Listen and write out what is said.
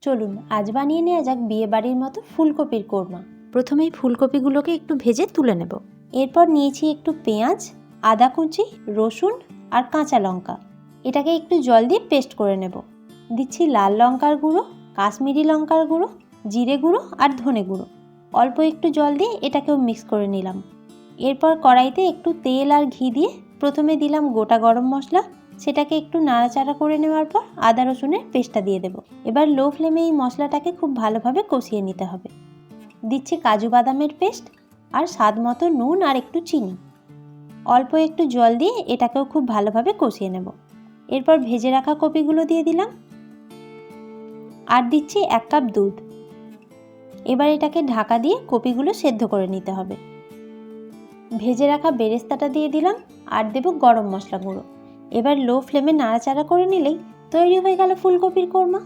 চলুন আজ বানিয়ে নেওয়া যাক বিয়েবাড়ির মতো ফুলকপির কোরমা। প্রথমেই ফুলকপিগুলোকে একটু ভেজে তুলে নেব। এরপর নিয়েছি একটু পেঁয়াজ, আদা কুচি, রসুন আর কাঁচা লঙ্কা। এটাকে একটু জল দিয়ে পেস্ট করে নেব। দিচ্ছি লাল লঙ্কার গুঁড়ো, কাশ্মীরি লঙ্কার গুঁড়ো, জিরে গুঁড়ো আর ধনে গুঁড়ো। অল্প একটু জল দিয়ে এটাকেও মিক্স করে নিলাম। এরপর কড়াইতে একটু তেল আর ঘি দিয়ে প্রথমে দিলাম গোটা গরম মশলা। সেটাকে একটু নাড়াচাড়া করে নেওয়ার পর আদা রসুনের পেস্টটা দিয়ে দেব। এবার লো ফ্লেমে এই মশলাটাকে খুব ভালোভাবে কষিয়ে নিতে হবে। দিচ্ছি কাজু বাদামের পেস্ট আর স্বাদ মতো নুন আর একটু চিনি। অল্প একটু জল দিয়ে এটাকেও খুব ভালোভাবে কষিয়ে নেব। এরপর ভেজে রাখা কপিগুলো দিয়ে দিলাম আর দিচ্ছি 1 কাপ দুধ। এবার এটাকে ঢাকা দিয়ে কপিগুলো সেদ্ধ করে নিতে হবে। ভেজে রাখা বেরেস্তাটা দিয়ে দিলাম আর দেব গরম মশলা গুঁড়ো। এবার লো ফ্লেমে নাড়াচাড়া করে নিলেই তৈরি হয়ে গেল ফুলকপির কোরমা।